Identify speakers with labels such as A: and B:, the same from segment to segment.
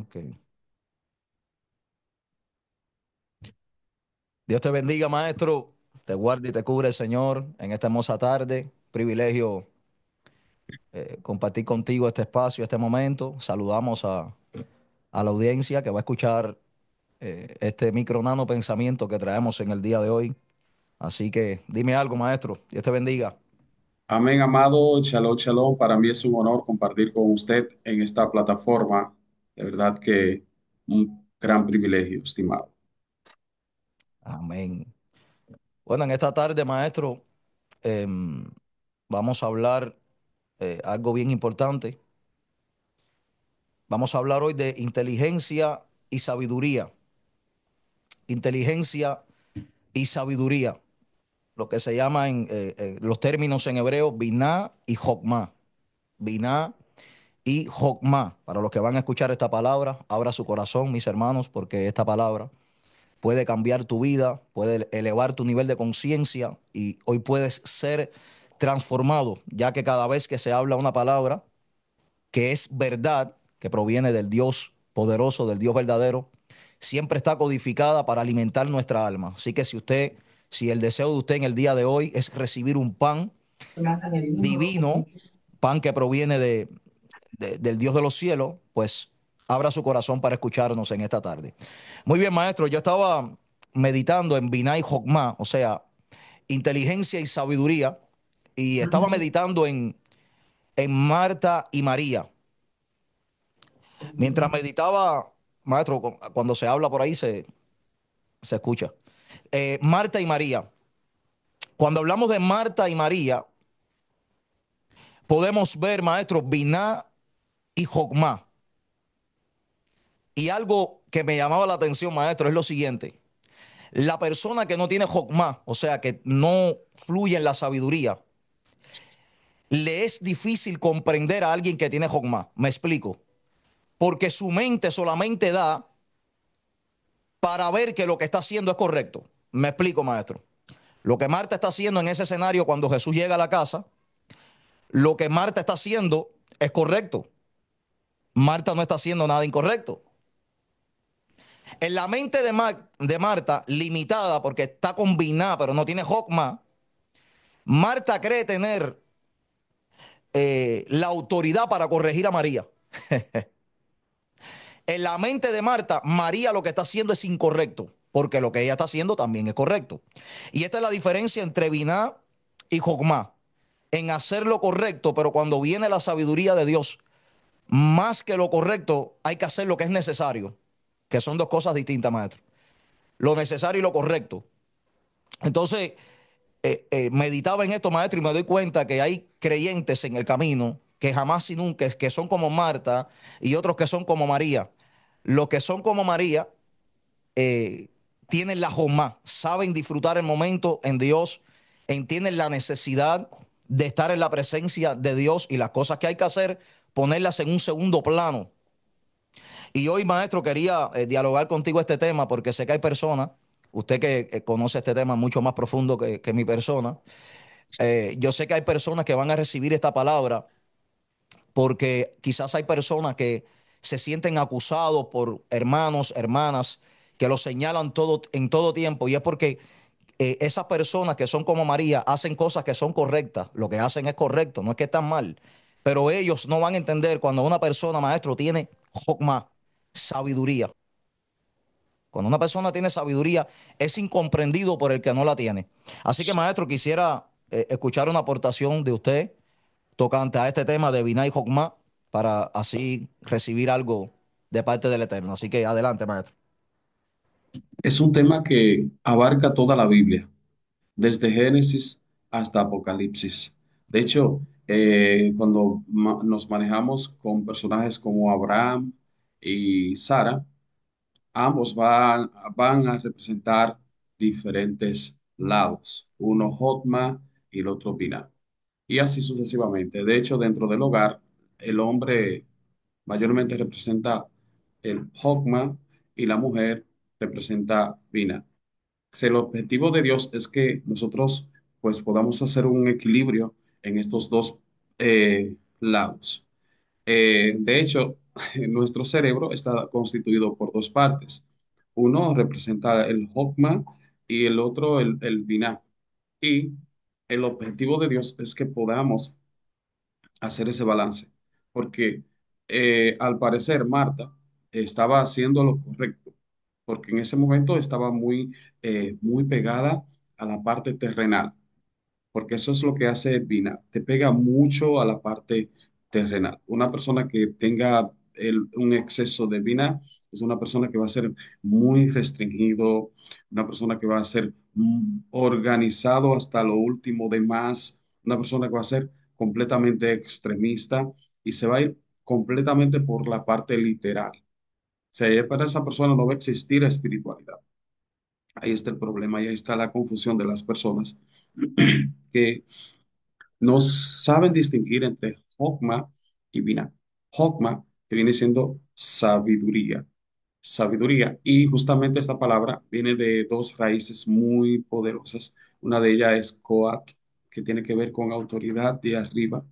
A: Ok. Dios te bendiga, maestro. Te guarde y te cubre el Señor en esta hermosa tarde. Privilegio compartir contigo este espacio, este momento. Saludamos a la audiencia que va a escuchar este micronano pensamiento que traemos en el día de hoy. Así que dime algo, maestro. Dios te bendiga.
B: Amén, amado. Shalom, shalom. Para mí es un honor compartir con usted en esta plataforma. De verdad que un gran privilegio, estimado.
A: Amén. Bueno, en esta tarde, maestro, em, vamos a hablar algo bien importante. Vamos a hablar hoy de inteligencia y sabiduría. Inteligencia y sabiduría. Lo que se llama en los términos en hebreo, biná y jokmá. Biná y jokmá. Para los que van a escuchar esta palabra, abra su corazón, mis hermanos, porque esta palabra puede cambiar tu vida, puede elevar tu nivel de conciencia y hoy puedes ser transformado, ya que cada vez que se habla una palabra que es verdad, que proviene del Dios poderoso, del Dios verdadero, siempre está codificada para alimentar nuestra alma. Así que si el deseo de usted en el día de hoy es recibir un pan divino, pan que proviene del Dios de los cielos, pues abra su corazón para escucharnos en esta tarde. Muy bien, maestro, yo estaba meditando en Binah y Jokmah, o sea, inteligencia y sabiduría, y estaba meditando en Marta y María. Mientras meditaba, maestro, cuando se habla por ahí se escucha. Marta y María. Cuando hablamos de Marta y María, podemos ver, maestro, Binah y Jokmah. Y algo que me llamaba la atención, maestro, es lo siguiente. La persona que no tiene Jokmah, o sea, que no fluye en la sabiduría, le es difícil comprender a alguien que tiene Jokmah. Me explico. Porque su mente solamente da para ver que lo que está haciendo es correcto. Me explico, maestro. Lo que Marta está haciendo en ese escenario cuando Jesús llega a la casa, lo que Marta está haciendo es correcto. Marta no está haciendo nada incorrecto. En la mente de Marta, limitada porque está combinada, pero no tiene Jokma, Marta cree tener la autoridad para corregir a María. En la mente de Marta, María lo que está haciendo es incorrecto, porque lo que ella está haciendo también es correcto. Y esta es la diferencia entre Biná y Jokma, en hacer lo correcto, pero cuando viene la sabiduría de Dios, más que lo correcto, hay que hacer lo que es necesario, que son dos cosas distintas, maestro. Lo necesario y lo correcto. Entonces, meditaba en esto, maestro, y me doy cuenta que hay creyentes en el camino que jamás y nunca, que son como Marta y otros que son como María. Los que son como María eh, tienen la jomá, saben disfrutar el momento en Dios, entienden la necesidad de estar en la presencia de Dios y las cosas que hay que hacer, ponerlas en un segundo plano. Y hoy, maestro, quería dialogar contigo este tema porque sé que hay personas, usted que conoce este tema mucho más profundo que mi persona, yo sé que hay personas que van a recibir esta palabra porque quizás hay personas que se sienten acusados por hermanos, hermanas, que los señalan en todo tiempo y es porque esas personas que son como María hacen cosas que son correctas, lo que hacen es correcto, no es que están mal, pero ellos no van a entender cuando una persona, maestro, tiene jokma, sabiduría. Cuando una persona tiene sabiduría, es incomprendido por el que no la tiene. Así que, maestro, quisiera escuchar una aportación de usted tocante a este tema de Binah y Jokmah para así recibir algo de parte del Eterno. Así que adelante, maestro.
B: Es un tema que abarca toda la Biblia, desde Génesis hasta Apocalipsis. De hecho, cuando nos manejamos con personajes como Abraham y Sara, ambos van a representar diferentes lados, uno Jotma y el otro Binah, y así sucesivamente. De hecho, dentro del hogar, el hombre mayormente representa el Jotma y la mujer representa Binah. El objetivo de Dios es que nosotros pues podamos hacer un equilibrio en estos dos lados. De hecho, nuestro cerebro está constituido por dos partes. Uno representa el Hokmah y el otro el Binah. Y el objetivo de Dios es que podamos hacer ese balance, porque al parecer Marta estaba haciendo lo correcto, porque en ese momento estaba muy pegada a la parte terrenal, porque eso es lo que hace Vina, te pega mucho a la parte terrenal. Una persona que tenga un exceso de Vina es una persona que va a ser muy restringido, una persona que va a ser organizado hasta lo último de más, una persona que va a ser completamente extremista y se va a ir completamente por la parte literal. O sea, ya para esa persona no va a existir espiritualidad. Ahí está el problema y ahí está la confusión de las personas que no saben distinguir entre Hokmah y Binah. Hokmah, que viene siendo sabiduría. Sabiduría. Y justamente esta palabra viene de dos raíces muy poderosas. Una de ellas es Koat, que tiene que ver con autoridad de arriba,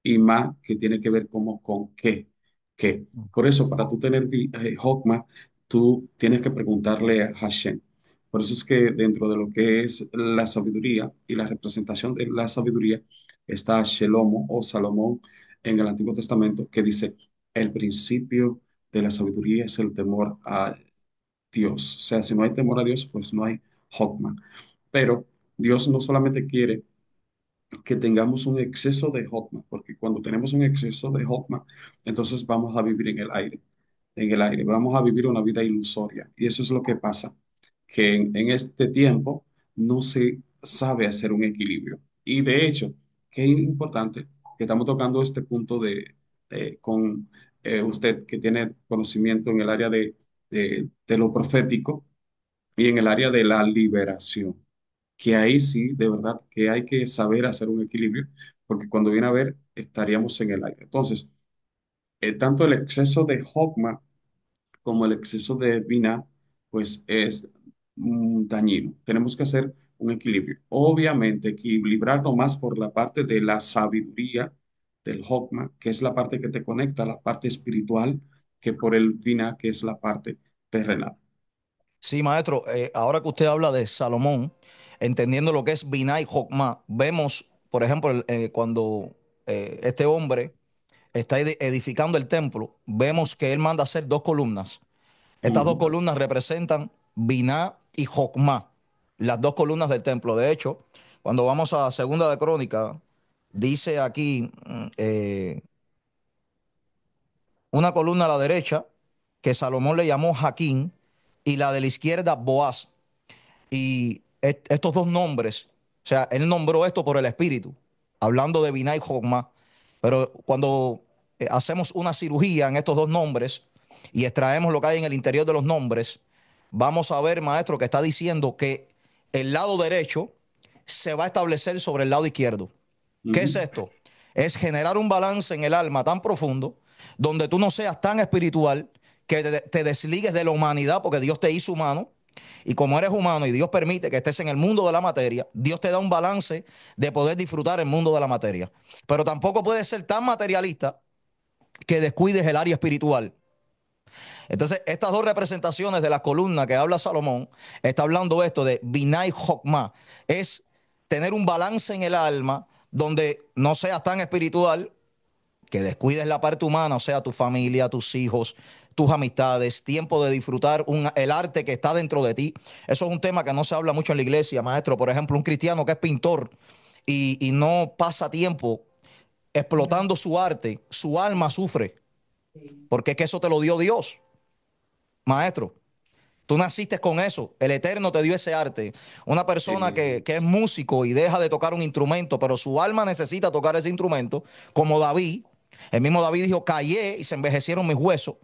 B: y Ma, que tiene que ver como con qué. ¿Qué? Por eso, para tú tener Hokmah, tú tienes que preguntarle a Hashem. Por eso es que dentro de lo que es la sabiduría y la representación de la sabiduría está Shelomo o Salomón en el Antiguo Testamento, que dice, el principio de la sabiduría es el temor a Dios. O sea, si no hay temor a Dios, pues no hay Hokmah. Pero Dios no solamente quiere que tengamos un exceso de Hotma, porque cuando tenemos un exceso de Hotma, entonces vamos a vivir en el aire, vamos a vivir una vida ilusoria. Y eso es lo que pasa, que en este tiempo no se sabe hacer un equilibrio. Y de hecho, qué importante que estamos tocando este punto con usted que tiene conocimiento en el área de lo profético y en el área de la liberación, que ahí sí, de verdad, que hay que saber hacer un equilibrio, porque cuando viene a ver, estaríamos en el aire. Entonces, tanto el exceso de Hokmah como el exceso de Binah, pues es dañino. Tenemos que hacer un equilibrio. Obviamente, equilibrarlo más por la parte de la sabiduría del Hokmah, que es la parte que te conecta a la parte espiritual, que por el Binah, que es la parte terrenal.
A: Sí, maestro, ahora que usted habla de Salomón, entendiendo lo que es Binah y Jokmah, vemos, por ejemplo, cuando este hombre está edificando el templo, vemos que él manda hacer dos columnas. Estas dos
B: Ujú,
A: columnas representan Binah y Jokmah, las dos columnas del templo. De hecho, cuando vamos a Segunda de Crónica, dice aquí una columna a la derecha que Salomón le llamó Jaquín y la de la izquierda Boaz. Y estos dos nombres, o sea, él nombró esto por el Espíritu, hablando de Binah y Jokmah. Pero cuando hacemos una cirugía en estos dos nombres y extraemos lo que hay en el interior de los nombres, vamos a ver, maestro, que está diciendo que el lado derecho se va a establecer sobre el lado izquierdo. ¿Qué es
B: ujú.
A: esto? Es generar un balance en el alma tan profundo donde tú no seas tan espiritual que te desligues de la humanidad porque Dios te hizo humano y como eres humano y Dios permite que estés en el mundo de la materia, Dios te da un balance de poder disfrutar el mundo de la materia. Pero tampoco puedes ser tan materialista que descuides el área espiritual. Entonces, estas dos representaciones de la columna que habla Salomón, está hablando esto de Binah y Jokmah, es tener un balance en el alma donde no seas tan espiritual que descuides la parte humana, o sea, tu familia, tus hijos, tus amistades, tiempo de disfrutar el arte que está dentro de ti. Eso es un tema que no se habla mucho en la iglesia, maestro. Por ejemplo, un cristiano que es pintor y no pasa tiempo explotando su arte, su alma sufre, porque es que eso te lo dio Dios, maestro. Tú naciste con eso, el Eterno te dio ese arte. Una persona que es músico y deja de tocar un instrumento, pero su alma necesita tocar ese instrumento, como David. El mismo David dijo, callé y se envejecieron mis huesos.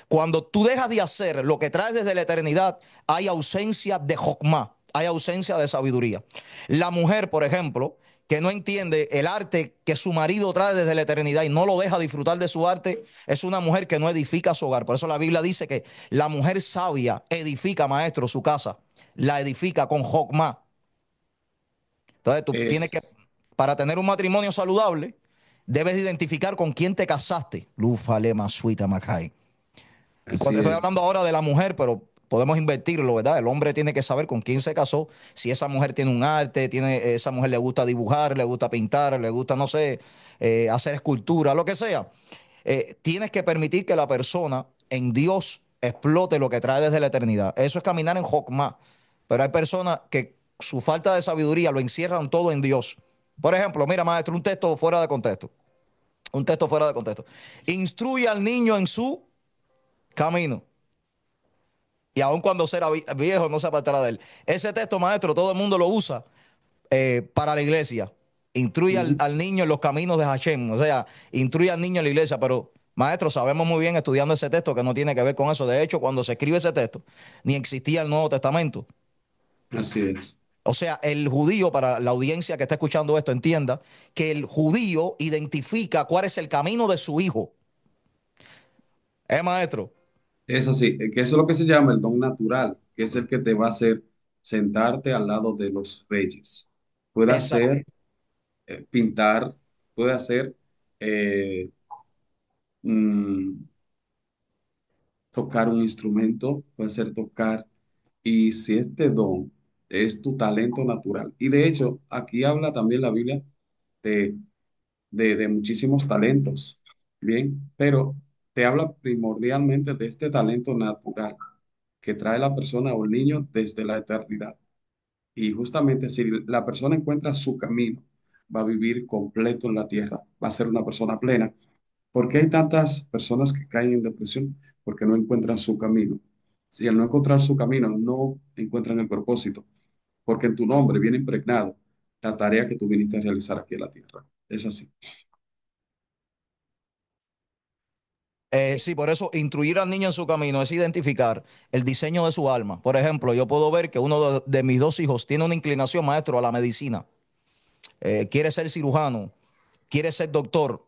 A: Cuando tú dejas de hacer lo que traes desde la eternidad, hay ausencia de Jokmah, hay ausencia de sabiduría. La mujer, por ejemplo, que no entiende el arte que su marido trae desde la eternidad y no lo deja disfrutar de su arte, es una mujer que no edifica su hogar. Por eso la Biblia dice que la mujer sabia edifica, maestro, su casa, la edifica con Jokmah. Entonces tú tienes que,
B: Es,
A: para tener un matrimonio saludable, Debes identificar con quién te casaste. Lufale masuita macay. Y
B: Así
A: cuando estoy
B: es,
A: hablando ahora de la mujer, pero podemos invertirlo, ¿verdad? El hombre tiene que saber con quién se casó, si esa mujer tiene un arte, esa mujer le gusta dibujar, le gusta pintar, le gusta, no sé, hacer escultura, lo que sea. Tienes que permitir que la persona en Dios explote lo que trae desde la eternidad. Eso es caminar en Jokma. Pero hay personas que su falta de sabiduría lo encierran todo en Dios. Por ejemplo, mira, maestro, un texto fuera de contexto. Un texto fuera de contexto. Instruye al niño en su camino. Y aun cuando será viejo, no se apartará de él. Ese texto, maestro, todo el mundo lo usa para la iglesia. Instruye
B: ujú,
A: al niño en los caminos de Hashem. O sea, instruye al niño en la iglesia. Pero, maestro, sabemos muy bien estudiando ese texto que no tiene que ver con eso. De hecho, cuando se escribe ese texto, ni existía el Nuevo Testamento.
B: así es.
A: O sea, el judío, para la audiencia que está escuchando esto, entienda que el judío identifica cuál es el camino de su hijo. Maestro?
B: Es así, que eso es lo que se llama el don natural, que es el que te va a hacer sentarte al lado de los reyes. Puede
A: Exacto.
B: hacer pintar, puede hacer eh, mm, tocar un instrumento, puede ser tocar, y si este don es tu talento natural, y de hecho aquí habla también la Biblia de, de muchísimos talentos, bien, pero te habla primordialmente de este talento natural que trae la persona o el niño desde la eternidad. Y justamente si la persona encuentra su camino, va a vivir completo en la tierra, va a ser una persona plena. ¿Por qué hay tantas personas que caen en depresión? Porque no encuentran su camino. Si al no encontrar su camino, no encuentran el propósito, porque en tu nombre viene impregnado la tarea que tú viniste a realizar aquí en la tierra. Es así.
A: Sí, por eso instruir al niño en su camino es identificar el diseño de su alma. Por ejemplo, yo puedo ver que uno de mis dos hijos tiene una inclinación, maestro, a la medicina. Quiere ser cirujano, quiere ser doctor.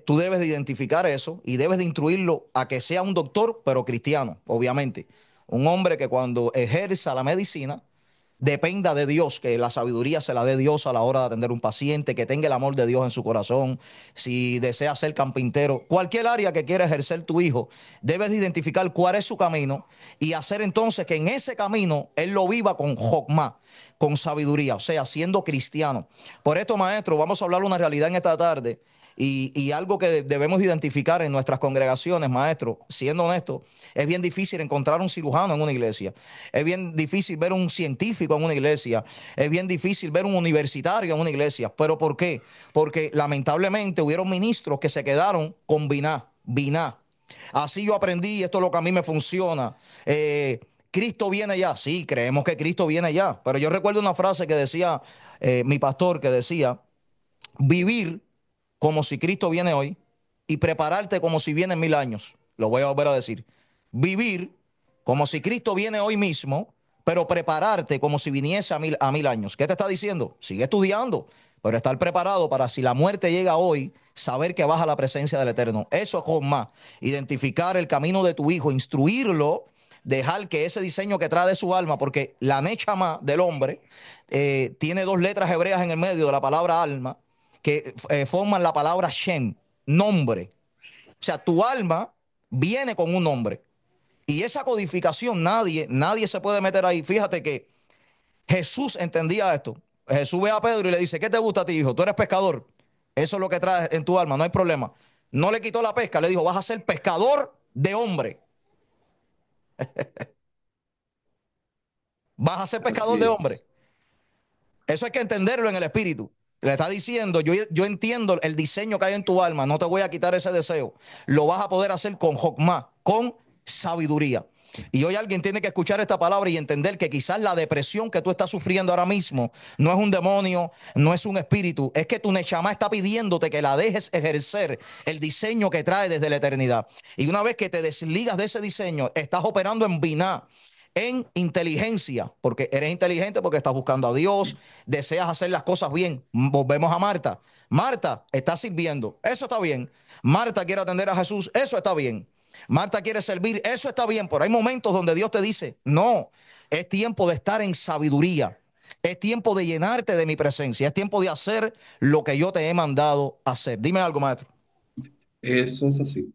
A: Tú debes de identificar eso y debes de instruirlo a que sea un doctor, pero cristiano, obviamente. Un hombre que cuando ejerza la medicina dependa de Dios, que la sabiduría se la dé Dios a la hora de atender un paciente, que tenga el amor de Dios en su corazón. Si desea ser carpintero, cualquier área que quiera ejercer tu hijo, debes de identificar cuál es su camino y hacer entonces que en ese camino él lo viva con jokma, con sabiduría, o sea, siendo cristiano. Por esto, maestro, vamos a hablar una realidad en esta tarde y algo que debemos identificar en nuestras congregaciones, maestro, siendo honesto, es bien difícil encontrar un cirujano en una iglesia, es bien difícil ver un científico en una iglesia, es bien difícil ver un universitario en una iglesia. ¿Pero por qué? Porque lamentablemente hubieron ministros que se quedaron con Biná. Así yo aprendí, esto es lo que a mí me funciona. Cristo viene ya. Sí, creemos que Cristo viene ya. Pero yo recuerdo una frase que decía mi pastor, que decía, vivir como si Cristo viene hoy y prepararte como si viene en 1000 años. Lo voy a volver a decir. Vivir como si Cristo viene hoy mismo, pero prepararte como si viniese a mil años. ¿Qué te está diciendo? Sigue estudiando, pero estar preparado para si la muerte llega hoy, saber que vas a la presencia del Eterno. Eso es Jomá. Identificar el camino de tu hijo, instruirlo, dejar que ese diseño que trae de su alma, porque la nechama del hombre tiene dos letras hebreas en el medio de la palabra alma, que forman la palabra Shem, nombre. O sea, tu alma viene con un nombre. Y esa codificación nadie se puede meter ahí. Fíjate que Jesús entendía esto. Jesús ve a Pedro y le dice, ¿qué te gusta a ti, hijo? Tú eres pescador. Eso es lo que traes en tu alma, no hay problema. No le quitó la pesca, le dijo, vas a ser pescador de hombre. Vas a ser pescador
B: Así
A: de hombre.
B: es.
A: Eso hay que entenderlo en el espíritu. Le está diciendo, yo entiendo el diseño que hay en tu alma, no te voy a quitar ese deseo. Lo vas a poder hacer con Jokma, con sabiduría. Y hoy alguien tiene que escuchar esta palabra y entender que quizás la depresión que tú estás sufriendo ahora mismo no es un demonio, no es un espíritu, es que tu Neshama está pidiéndote que la dejes ejercer el diseño que trae desde la eternidad. Y una vez que te desligas de ese diseño, estás operando en Binah, en inteligencia, porque eres inteligente porque estás buscando a Dios, deseas hacer las cosas bien. Volvemos a Marta. Marta está sirviendo, eso está bien. Marta quiere atender a Jesús, eso está bien. Marta quiere servir, eso está bien, pero hay momentos donde Dios te dice, no, es tiempo de estar en sabiduría. Es tiempo de llenarte de mi presencia. Es tiempo de hacer lo que yo te he mandado hacer. Dime algo, maestro.
B: Eso es así.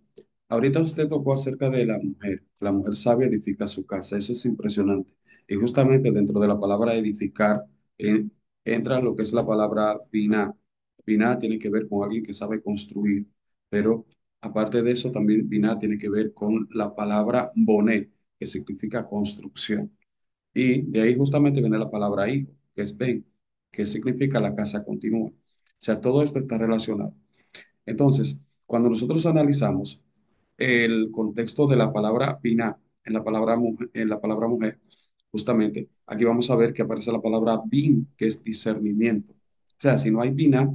B: Ahorita usted tocó acerca de la mujer. La mujer sabia edifica su casa. Eso es impresionante. Y justamente dentro de la palabra edificar eh, entra lo que es la palabra biná. Biná tiene que ver con alguien que sabe construir. Pero aparte de eso, también biná tiene que ver con la palabra boné, que significa construcción. Y de ahí justamente viene la palabra hijo, que es ben, que significa la casa continua. O sea, todo esto está relacionado. Entonces, cuando nosotros analizamos el contexto de la palabra biná en la palabra mujer, justamente aquí vamos a ver que aparece la palabra bin, que es discernimiento. O sea, si no hay biná,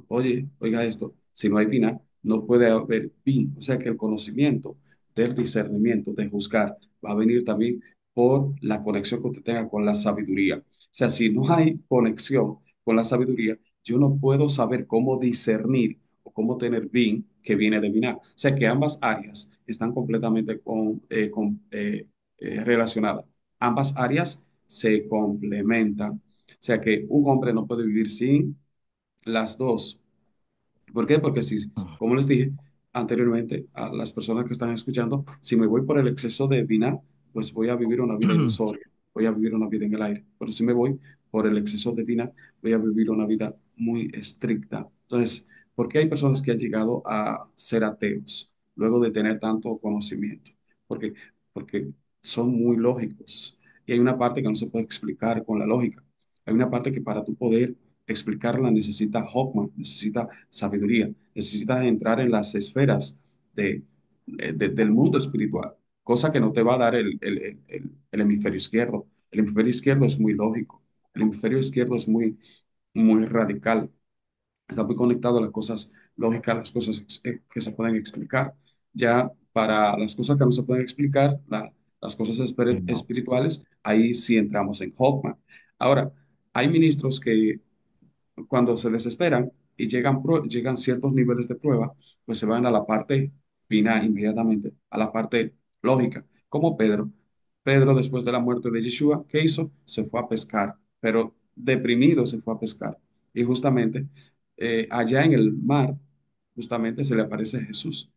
B: oye, oiga esto, si no hay vina, no puede haber bin. O sea que el conocimiento del discernimiento, de juzgar, va a venir también por la conexión que usted tenga con la sabiduría. O sea, si no hay conexión con la sabiduría, yo no puedo saber cómo discernir o cómo tener bin que viene de binar. O sea que ambas áreas están completamente relacionadas. Ambas áreas se complementan. O sea que un hombre no puede vivir sin las dos. ¿Por qué? Porque si, como les dije anteriormente a las personas que están escuchando, si me voy por el exceso de vina, pues voy a vivir una vida ilusoria, voy a vivir una vida en el aire. Pero si me voy por el exceso de vina, voy a vivir una vida muy estricta. Entonces, ¿por qué hay personas que han llegado a ser ateos luego de tener tanto conocimiento? Porque, porque son muy lógicos. Y hay una parte que no se puede explicar con la lógica. Hay una parte que para tu poder explicarla necesita Hawkman, necesita sabiduría, necesitas entrar en las esferas de, del mundo espiritual, cosa que no te va a dar el hemisferio izquierdo. El hemisferio izquierdo es muy lógico, el hemisferio izquierdo es muy radical, está muy conectado a las cosas lógicas, las cosas que se pueden explicar. Ya para las cosas que no se pueden explicar, las cosas
A: No.
B: espirituales, ahí sí entramos en Hawkman. Ahora, hay ministros que cuando se desesperan y llegan ciertos niveles de prueba, pues se van a la parte final inmediatamente, a la parte lógica, como Pedro. Pedro, después de la muerte de Yeshua, ¿qué hizo? Se fue a pescar, pero deprimido se fue a pescar. Y justamente allá en el mar, justamente se le aparece Jesús.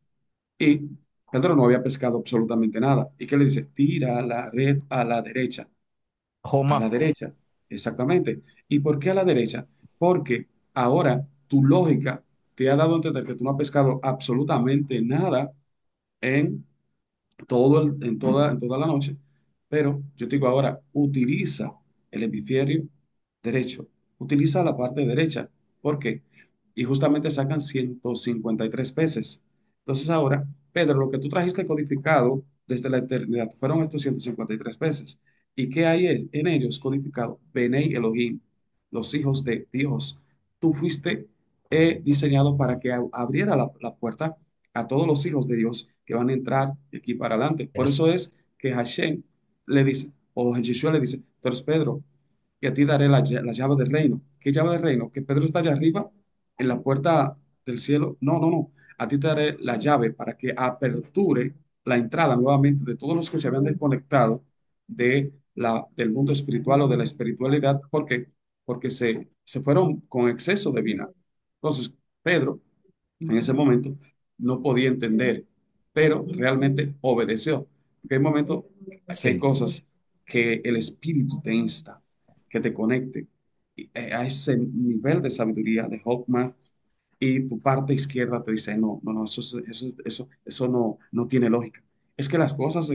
B: Y Pedro no había pescado absolutamente nada. ¿Y qué le dice? Tira la red a la derecha. A la
A: Joma.
B: derecha, exactamente. ¿Y por qué a la derecha? Porque ahora tu lógica te ha dado a entender que tú no has pescado absolutamente nada en en toda la noche, pero yo te digo ahora, utiliza el hemisferio derecho, utiliza la parte derecha. ¿Por qué? Y justamente sacan 153 peces. Entonces ahora, Pedro, lo que tú trajiste codificado desde la eternidad fueron estos 153 peces. ¿Y qué hay en ellos codificado? Benei Elohim, los hijos de Dios. Tú fuiste diseñado para que abriera la puerta a todos los hijos de Dios que van a entrar de aquí para adelante. Por
A: Eso.
B: eso es que Hashem le dice, o Yeshua le dice, tú eres Pedro, que a ti daré la llave del reino. ¿Qué llave del reino? ¿Que Pedro está allá arriba en la puerta del cielo? No, no, no. A ti te daré la llave para que aperture la entrada nuevamente de todos los que se habían desconectado del mundo espiritual o de la espiritualidad. ¿Por qué? Porque se fueron con exceso de vina. Entonces, Pedro en ese momento no podía entender, pero realmente obedeció. Porque hay momentos que hay
A: Sí.
B: cosas que el espíritu te insta, que te conecte a ese nivel de sabiduría de Hokmah y tu parte izquierda te dice, no, no, no, eso no tiene lógica. Es que las cosas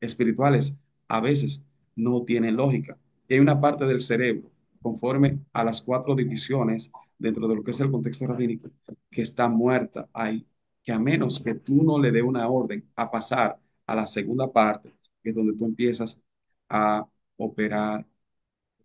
B: espirituales a veces no tienen lógica. Y hay una parte del cerebro, conforme a las cuatro divisiones dentro de lo que es el contexto rabínico, que está muerta ahí, que a menos que tú no le dé una orden a pasar a la segunda parte, que es donde tú empiezas a operar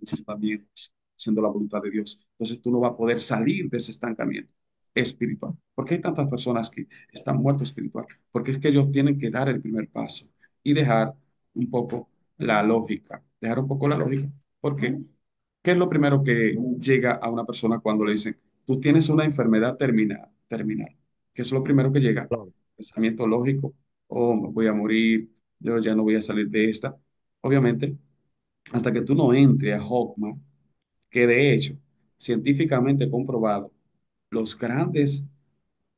B: estancamientos, haciendo la voluntad de Dios. Entonces tú no vas a poder salir de ese estancamiento espiritual. ¿Por qué hay tantas personas que están muertos espiritual? Porque es que ellos tienen que dar el primer paso y dejar un poco la lógica, dejar un poco la lógica, porque ¿qué es lo primero que llega a una persona cuando le dicen, tú tienes una enfermedad terminal? ¿Qué es lo primero que llega?
A: Claro.
B: Pensamiento lógico, oh, me voy a morir, yo ya no voy a salir de esta. Obviamente, hasta que tú no entres a Hokmah, que de hecho, científicamente comprobado, los grandes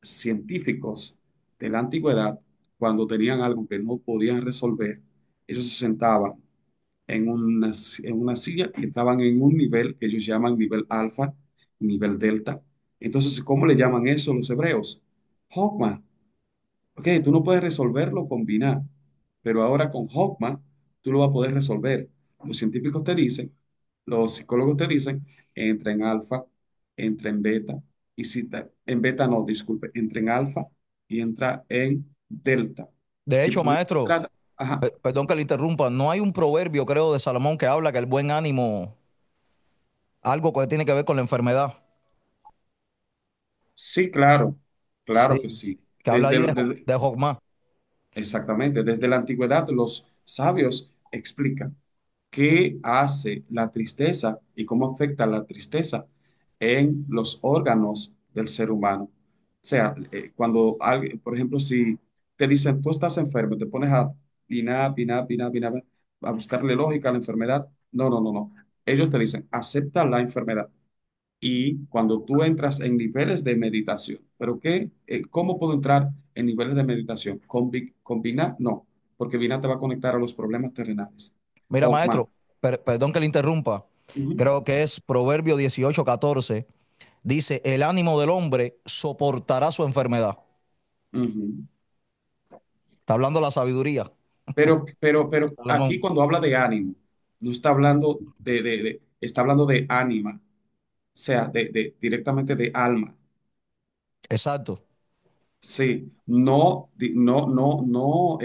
B: científicos de la antigüedad, cuando tenían algo que no podían resolver, ellos se sentaban en una silla y estaban en un nivel que ellos llaman nivel alfa, nivel delta. Entonces, ¿cómo le llaman eso los hebreos? Hokmah. Ok, tú no puedes resolverlo con Binah, pero ahora con Hokmah tú lo vas a poder resolver. Los científicos te dicen, los psicólogos te dicen, entra en alfa, entra en beta, y si en beta no, disculpe, entra en alfa y entra en delta.
A: De
B: Si
A: hecho,
B: pudiste
A: maestro,
B: entrar, ajá,
A: perdón que le interrumpa, no hay un proverbio, creo, de Salomón que habla que el buen ánimo, algo que tiene que ver con la enfermedad.
B: sí, claro, claro que
A: Sí,
B: sí.
A: que habla ahí de Jocmá.
B: Exactamente, desde la antigüedad los sabios explican qué hace la tristeza y cómo afecta la tristeza en los órganos del ser humano. O sea, cuando alguien, por ejemplo, si te dicen tú estás enfermo, te pones a pinar, pinar, pinar, pinar, a buscarle lógica a la enfermedad. No, no, no, no. Ellos te dicen, acepta la enfermedad. Y cuando tú entras en niveles de meditación, ¿pero qué? ¿Cómo puedo entrar en niveles de meditación? ¿Con Binah? No, porque Binah te va a conectar a los problemas terrenales.
A: Mira,
B: Hokmah.
A: maestro, perdón que le interrumpa.
B: Ujú,
A: Creo que es Proverbio 18:14. Dice, el ánimo del hombre soportará su enfermedad.
B: ujú.
A: Está hablando la sabiduría,
B: Pero aquí
A: Salomón.
B: cuando habla de ánimo, no está hablando está hablando de ánima, o sea, directamente de alma.
A: Exacto.
B: Sí, no, no,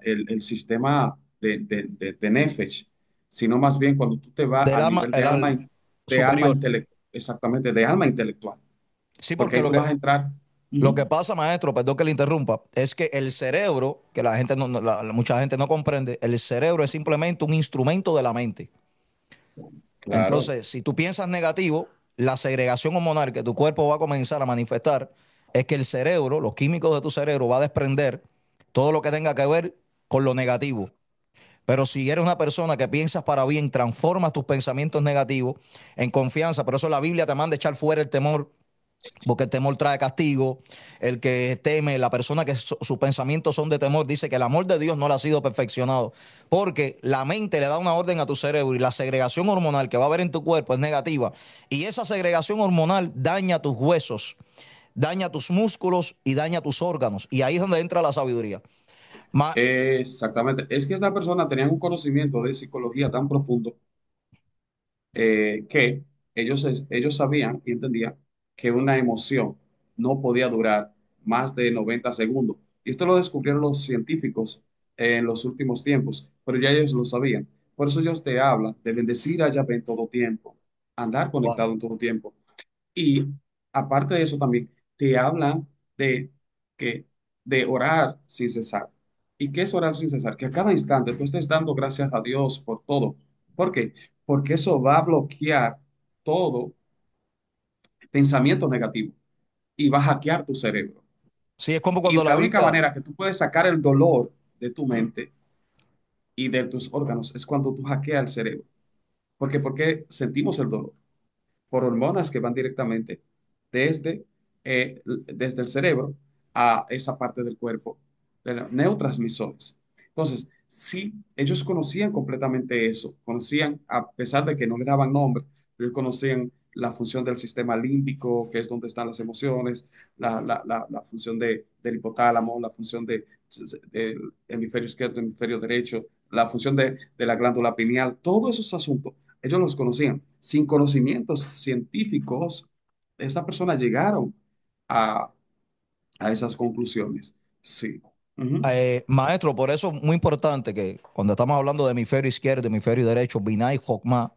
B: el sistema de Nefesh, sino más bien cuando tú te vas
A: Del
B: al
A: alma,
B: nivel de alma, de alma
A: superior.
B: intelectual, exactamente, de alma intelectual,
A: Sí,
B: porque
A: porque
B: ahí tú vas a entrar.
A: lo
B: Ujú,
A: que pasa, maestro, perdón que le interrumpa, es que el cerebro, que la gente mucha gente no comprende, el cerebro es simplemente un instrumento de la mente.
B: claro.
A: Entonces, si tú piensas negativo, la segregación hormonal que tu cuerpo va a comenzar a manifestar es que el cerebro, los químicos de tu cerebro, va a desprender todo lo que tenga que ver con lo negativo. Pero si eres una persona que piensas para bien, transformas tus pensamientos negativos en confianza. Por eso la Biblia te manda echar fuera el temor, porque el temor trae castigo. El que teme, la persona que sus pensamientos son de temor, dice que el amor de Dios no le ha sido perfeccionado. Porque la mente le da una orden a tu cerebro y la segregación hormonal que va a haber en tu cuerpo es negativa. Y esa segregación hormonal daña tus huesos, daña tus músculos y daña tus órganos. Y ahí es donde entra la sabiduría. Ma-
B: Exactamente. Es que esta persona tenía un conocimiento de psicología tan profundo que ellos sabían y entendían que una emoción no podía durar más de 90 segundos. Y esto lo descubrieron los científicos en los últimos tiempos, pero ya ellos lo sabían. Por eso ellos te hablan de bendecir a Yahvé en todo tiempo, andar
A: Wow.
B: conectado en todo tiempo. Y aparte de eso también, te hablan de, que, de orar sin cesar. ¿Y qué es orar sin cesar? Que a cada instante tú estés dando gracias a Dios por todo. ¿Por qué? Porque eso va a bloquear todo pensamiento negativo y va a hackear tu cerebro.
A: Sí, es como
B: Y
A: cuando la
B: la única
A: Biblia,
B: manera que tú puedes sacar el dolor de tu mente y de tus órganos es cuando tú hackeas el cerebro. Porque sentimos el dolor por hormonas que van directamente desde, desde el cerebro a esa parte del cuerpo, de los neurotransmisores. Entonces, sí, ellos conocían completamente eso, conocían, a pesar de que no le daban nombre, ellos conocían la función del sistema límbico, que es donde están las emociones, la función del hipotálamo, la función del hemisferio izquierdo, hemisferio derecho, la función de la glándula pineal, todos esos asuntos ellos los conocían. Sin conocimientos científicos, estas personas llegaron a, a esas conclusiones. Sí. Ujú.
A: maestro, por eso es muy importante que cuando estamos hablando de hemisferio izquierdo, hemisferio derecho, Binah y Jokmah,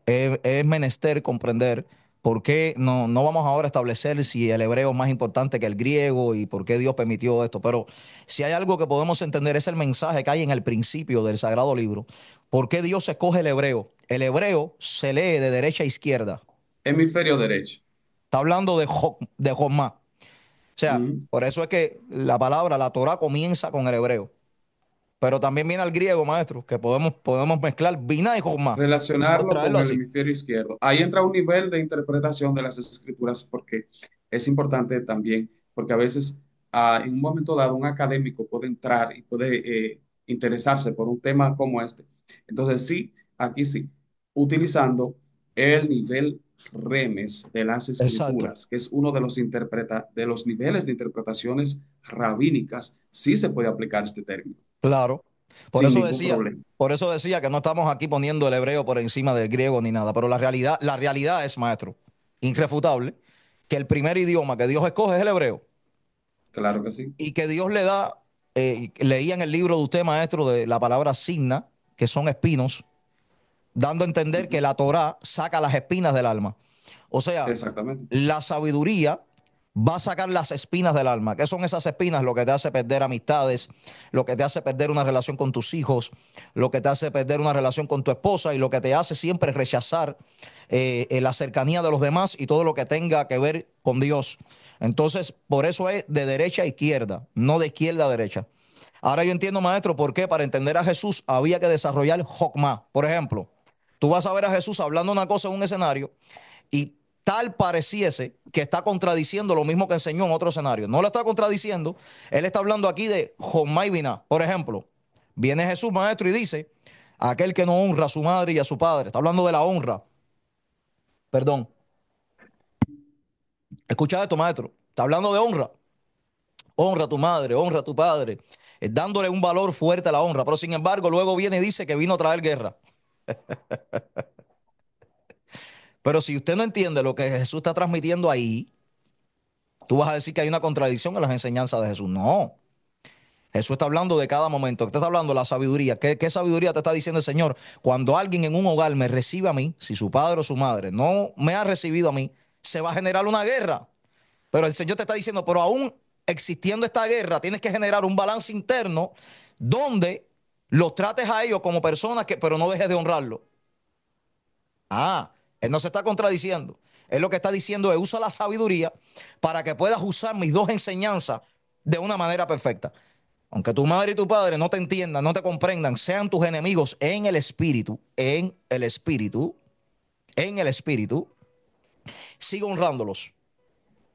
A: es menester comprender por qué no vamos ahora a establecer si el hebreo es más importante que el griego y por qué Dios permitió esto, pero si hay algo que podemos entender es el mensaje que hay en el principio del Sagrado Libro. ¿Por qué Dios escoge el hebreo? El hebreo se lee de derecha a izquierda.
B: Hemisferio derecho.
A: Está hablando de Jokmah. O sea,
B: Ujú.
A: por eso es que la palabra, la Torah comienza con el hebreo. pero también viene al griego, maestro, que podemos mezclar Binah y Jokmah. Por
B: Relacionarlo
A: traerlo
B: con el
A: así.
B: hemisferio izquierdo. Ahí entra un nivel de interpretación de las escrituras porque es importante también, porque a veces en un momento dado un académico puede entrar y puede interesarse por un tema como este. Entonces sí, aquí sí, utilizando el nivel remes de las
A: Exacto,
B: escrituras, que es uno de de los niveles de interpretaciones rabínicas, sí se puede aplicar este término,
A: claro. Por
B: sin
A: eso
B: ningún
A: decía,
B: problema.
A: por eso decía que no estamos aquí poniendo el hebreo por encima del griego ni nada, pero la realidad es, maestro, irrefutable, que el primer idioma que Dios escoge es el hebreo
B: Claro que sí.
A: y que Dios le da, leía en el libro de usted, maestro, de la palabra signa, que son espinos, dando a entender que
B: Ujú.
A: la Torá saca las espinas del alma. O sea,
B: Exactamente.
A: la sabiduría va a sacar las espinas del alma. ¿Qué son esas espinas? Lo que te hace perder amistades, lo que te hace perder una relación con tus hijos, lo que te hace perder una relación con tu esposa y lo que te hace siempre rechazar la cercanía de los demás y todo lo que tenga que ver con Dios. Entonces, por eso es de derecha a izquierda, no de izquierda a derecha. Ahora yo entiendo, maestro, por qué para entender a Jesús había que desarrollar Jokmah. Por ejemplo, tú vas a ver a Jesús hablando una cosa en un escenario y tal pareciese que está contradiciendo lo mismo que enseñó en otro escenario. No lo está contradiciendo, él está hablando aquí de Jokmah y Binah. Por ejemplo, viene Jesús, maestro, y dice, aquel que no honra a su madre y a su padre, está hablando de la honra, perdón. Escucha esto, maestro, está hablando de honra. Honra a tu madre, honra a tu padre, dándole un valor fuerte a la honra. Pero sin embargo, luego viene y dice que vino a traer guerra. Pero si usted no entiende lo que Jesús está transmitiendo ahí, tú vas a decir que hay una contradicción en las enseñanzas de Jesús. No. Jesús está hablando de cada momento. Usted está hablando de la sabiduría. ¿Qué sabiduría te está diciendo el Señor? Cuando alguien en un hogar me recibe a mí, si su padre o su madre no me ha recibido a mí, se va a generar una guerra. Pero el Señor te está diciendo, pero aún existiendo esta guerra, tienes que generar un balance interno donde los trates a ellos como personas que, pero no dejes de honrarlos. Ah, él no se está contradiciendo. Él lo que está diciendo es usa la sabiduría para que puedas usar mis dos enseñanzas de una manera perfecta. Aunque tu madre y tu padre no te entiendan, no te comprendan, sean tus enemigos en el espíritu, sigue honrándolos.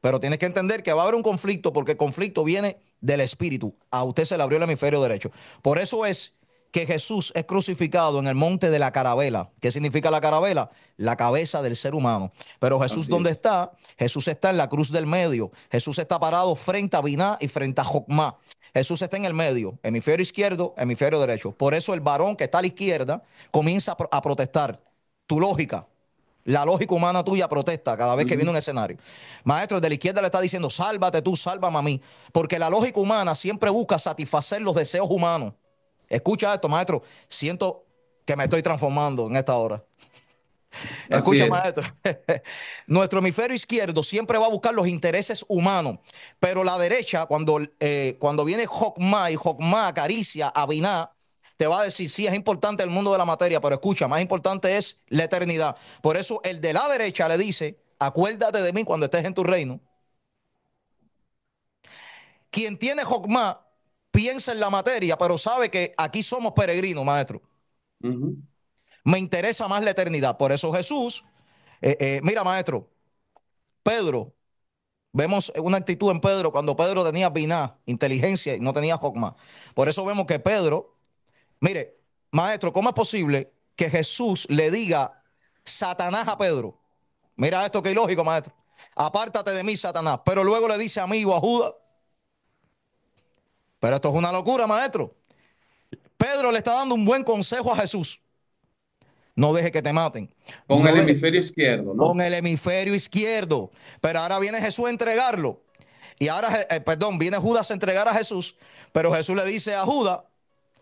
A: Pero tienes que entender que va a haber un conflicto porque el conflicto viene del espíritu. A usted se le abrió el hemisferio derecho. Por eso es que Jesús es crucificado en el monte de la carabela. ¿Qué significa la carabela? La cabeza del ser humano. Pero Jesús,
B: Así
A: ¿dónde
B: es.
A: está? Jesús está en la cruz del medio. Jesús está parado frente a Biná y frente a Jokmá. Jesús está en el medio, hemisferio izquierdo, hemisferio derecho. Por eso el varón que está a la izquierda comienza a protestar. Tu lógica, la lógica humana tuya protesta cada vez que viene
B: Ujú.
A: un escenario. Maestro, el de la izquierda le está diciendo, sálvate tú, sálvame a mí. Porque la lógica humana siempre busca satisfacer los deseos humanos. Escucha esto, maestro. Siento que me estoy transformando en esta hora.
B: Así
A: Escucha,
B: es.
A: maestro. Nuestro hemisferio izquierdo siempre va a buscar los intereses humanos. Pero la derecha, cuando viene Jokmah y Jokmah acaricia a Binah, te va a decir, sí, es importante el mundo de la materia, pero escucha, más importante es la eternidad. Por eso el de la derecha le dice, acuérdate de mí cuando estés en tu reino. Quien tiene Jokmah piensa en la materia, pero sabe que aquí somos peregrinos, maestro.
B: Ujú.
A: Me interesa más la eternidad. Por eso Jesús, mira, maestro, Pedro, vemos una actitud en Pedro cuando Pedro tenía biná, inteligencia y no tenía Jokmah. Por eso vemos que Pedro, mire, maestro, ¿cómo es posible que Jesús le diga Satanás a Pedro? Mira esto que ilógico, maestro. Apártate de mí, Satanás. Pero luego le dice amigo a Judas. Pero esto es una locura, maestro. Pedro le está dando un buen consejo a Jesús. No deje que te maten.
B: Con
A: No
B: el
A: deje
B: hemisferio izquierdo, ¿no?
A: con el hemisferio izquierdo. Pero ahora viene Jesús a entregarlo. Y ahora, perdón, viene Judas a entregar a Jesús. Pero Jesús le dice a Judas,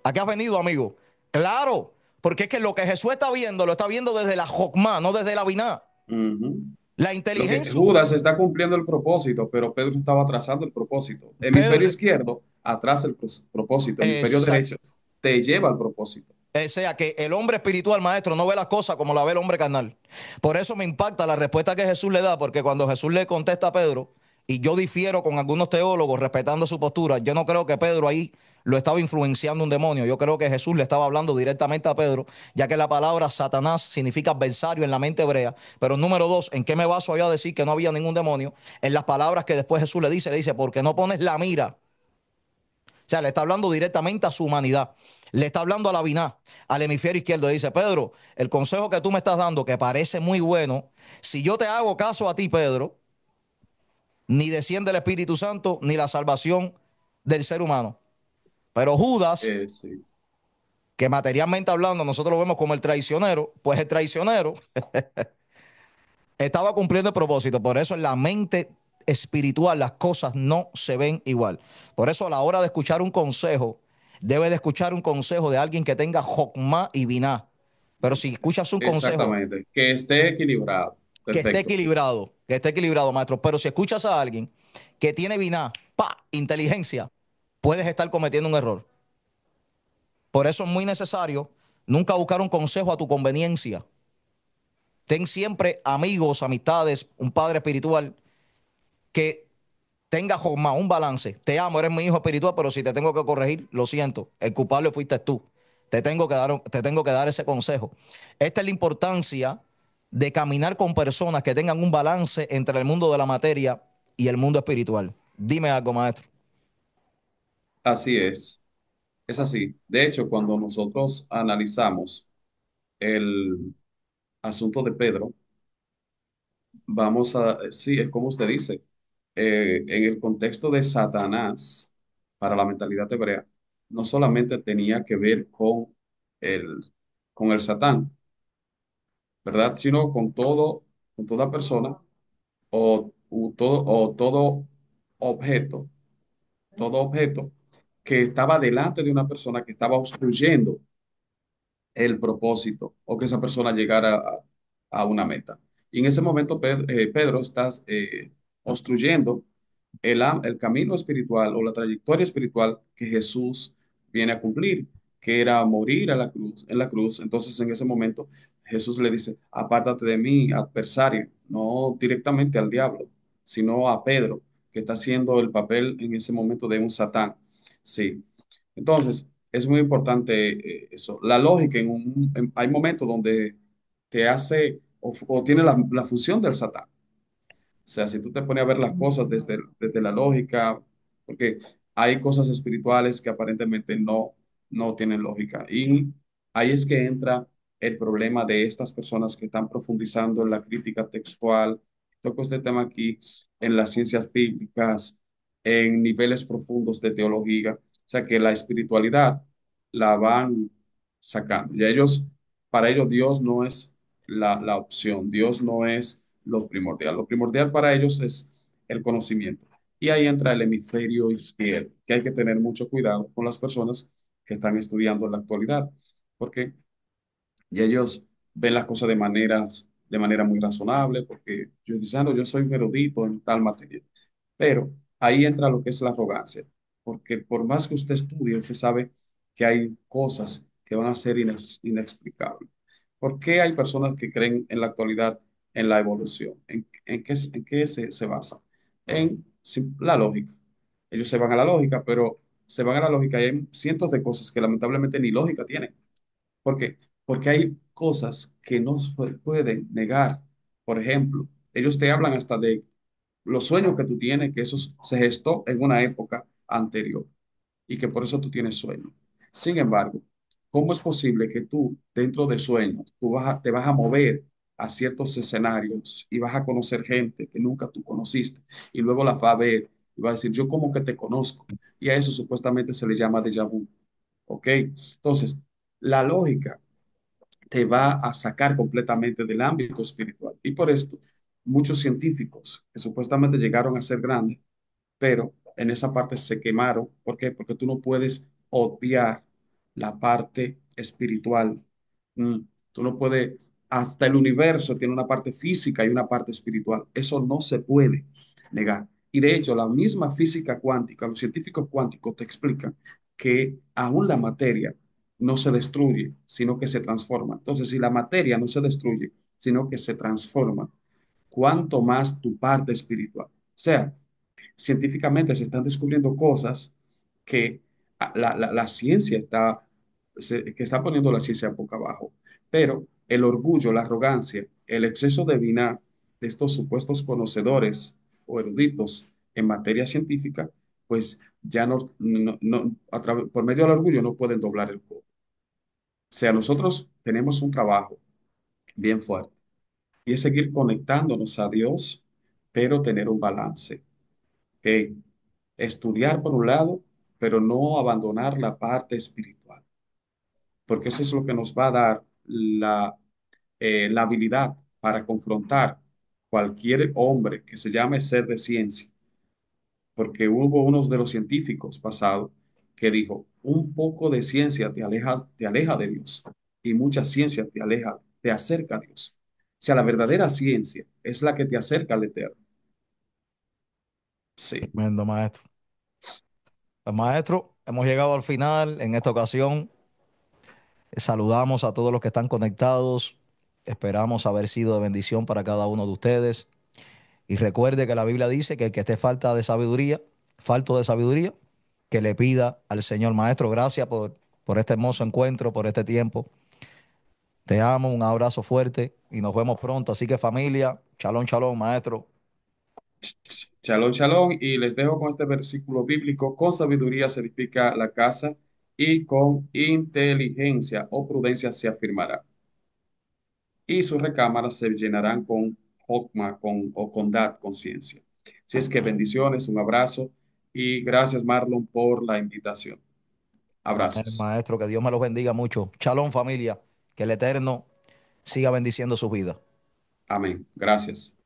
A: ¿a qué has venido, amigo? Claro, porque es que lo que Jesús está viendo, lo está viendo desde la Jokmah, no desde la Biná.
B: Ujú.
A: La
B: Lo que
A: inteligencia,
B: Judas está cumpliendo el propósito, pero Pedro estaba atrasando el propósito. Hemisferio
A: Pedro,
B: izquierdo atrasa el propósito, hemisferio
A: exacto.
B: derecho te lleva al propósito.
A: O sea que el hombre espiritual, maestro, no ve las cosas como la ve el hombre carnal. Por eso me impacta la respuesta que Jesús le da, porque cuando Jesús le contesta a Pedro y yo difiero con algunos teólogos respetando su postura. Yo no creo que Pedro ahí lo estaba influenciando un demonio. Yo creo que Jesús le estaba hablando directamente a Pedro, ya que la palabra Satanás significa adversario en la mente hebrea. Pero número dos, ¿en qué me baso yo a decir que no había ningún demonio? En las palabras que después Jesús le dice, porque no pones la mira. O sea, le está hablando directamente a su humanidad. Le está hablando a la Biná, al hemisferio izquierdo. Dice, Pedro, el consejo que tú me estás dando, que parece muy bueno, si yo te hago caso a ti, Pedro, ni desciende el Espíritu Santo, ni la salvación del ser humano. Pero Judas,
B: Sí,
A: que materialmente hablando nosotros lo vemos como el traicionero, pues el traicionero estaba cumpliendo el propósito. Por eso en la mente espiritual las cosas no se ven igual. Por eso a la hora de escuchar un consejo, debe de escuchar un consejo de alguien que tenga Jokma y Binah. Pero si escuchas un consejo
B: exactamente. Que esté equilibrado. Perfecto.
A: que esté equilibrado, maestro, pero si escuchas a alguien que tiene Binah, pa, inteligencia, puedes estar cometiendo un error. Por eso es muy necesario nunca buscar un consejo a tu conveniencia. Ten siempre amigos, amistades, un padre espiritual que tenga Josma, un balance. Te amo, eres mi hijo espiritual, pero si te tengo que corregir, lo siento. El culpable fuiste tú. Te tengo que dar ese consejo. Esta es la importancia de caminar con personas que tengan un balance entre el mundo de la materia y el mundo espiritual. Dime algo, maestro.
B: Así es. Es así. De hecho, cuando nosotros analizamos el asunto de Pedro, vamos a, sí, es como usted dice, en el contexto de Satanás, para la mentalidad hebrea, no solamente tenía que ver el, con el Satán, ¿verdad? Sino con todo, con toda persona o objeto, todo objeto que estaba delante de una persona que estaba obstruyendo el propósito o que esa persona llegara a una meta. Y en ese momento Pedro está obstruyendo el camino espiritual o la trayectoria espiritual que Jesús viene a cumplir, que era morir a la cruz, en la cruz. Entonces en ese momento Jesús le dice, apártate de mí, adversario, no directamente al diablo, sino a Pedro, que está haciendo el papel en ese momento de un Satán. Sí. Entonces, es muy importante eso. La lógica, hay momentos donde te hace o tiene la función del Satán. O sea, si tú te pones a ver las cosas desde la lógica, porque hay cosas espirituales que aparentemente no tienen lógica. Y ahí es que entra el problema de estas personas que están profundizando en la crítica textual. Toco este tema aquí en las ciencias bíblicas, en niveles profundos de teología. O sea, que la espiritualidad la van sacando. Y para ellos Dios no es la opción, Dios no es lo primordial. Lo primordial para ellos es el conocimiento. Y ahí entra el hemisferio izquierdo, que hay que tener mucho cuidado con las personas que están estudiando en la actualidad, porque y ellos ven las cosas de manera muy razonable, porque yo dicen, "Ah, no, yo soy un erudito en tal materia". Pero ahí entra lo que es la arrogancia, porque por más que usted estudie, usted sabe que hay cosas que van a ser inexplicables. ¿Por qué hay personas que creen en la actualidad en la evolución? En qué se basa? La lógica. Ellos se van a la lógica, pero se van a la lógica y hay cientos de cosas que lamentablemente ni lógica tienen. ¿Por qué? Porque hay cosas que no se pueden negar. Por ejemplo, ellos te hablan hasta de los sueños que tú tienes, que eso se gestó en una época anterior y que por eso tú tienes sueños. Sin embargo, ¿cómo es posible que tú, dentro de sueños, te vas a mover a ciertos escenarios y vas a conocer gente que nunca tú conociste y luego la va a ver y va a decir, yo como que te conozco? Y a eso supuestamente se le llama déjà vu. ¿Ok? Entonces, la lógica te va a sacar completamente del ámbito espiritual. Y por esto, muchos científicos que supuestamente llegaron a ser grandes, pero en esa parte se quemaron. ¿Por qué? Porque tú no puedes obviar la parte espiritual. Mm, Tú no puedes, hasta el universo tiene una parte física y una parte espiritual. Eso no se puede negar. Y de hecho, la misma física cuántica, los científicos cuánticos te explican que aún la materia no se destruye, sino que se transforma. Entonces, si la materia no se destruye, sino que se transforma, ¿cuánto más tu parte espiritual? O sea, científicamente se están descubriendo cosas que la ciencia está, que está poniendo la ciencia boca abajo. Pero el orgullo, la arrogancia, el exceso de vina de estos supuestos conocedores o eruditos en materia científica, pues ya por medio del orgullo no pueden doblar el codo. O sea, nosotros tenemos un trabajo bien fuerte y es seguir conectándonos a Dios, pero tener un balance. ¿Ok? Estudiar por un lado, pero no abandonar la parte espiritual, porque eso es lo que nos va a dar la habilidad para confrontar cualquier hombre que se llame ser de ciencia, porque hubo unos de los científicos pasados que dijo, un poco de ciencia te aleja de Dios y mucha ciencia te aleja, te acerca a Dios. O sea, la verdadera ciencia es la que te acerca al Eterno. Sí,
A: Tremendo, maestro. Pues, maestro, hemos llegado al final en esta ocasión. Saludamos a todos los que están conectados. Esperamos haber sido de bendición para cada uno de ustedes. Y recuerde que la Biblia dice que el que esté falto de sabiduría, que le pida al Señor. Maestro, gracias por este hermoso encuentro, por este tiempo. Te amo, un abrazo fuerte y nos vemos pronto. Así que familia, shalom, shalom, maestro.
B: shalom, shalom. Y les dejo con este versículo bíblico. Con sabiduría se edifica la casa y con inteligencia o prudencia se afirmará. Y sus recámaras se llenarán con hokma, o con dad, conciencia. Si es que bendiciones, un abrazo y gracias Marlon por la invitación.
A: Amén,
B: Abrazos.
A: maestro, que Dios me los bendiga mucho. Shalom, familia, que el Eterno siga bendiciendo sus vidas.
B: Amén. Gracias.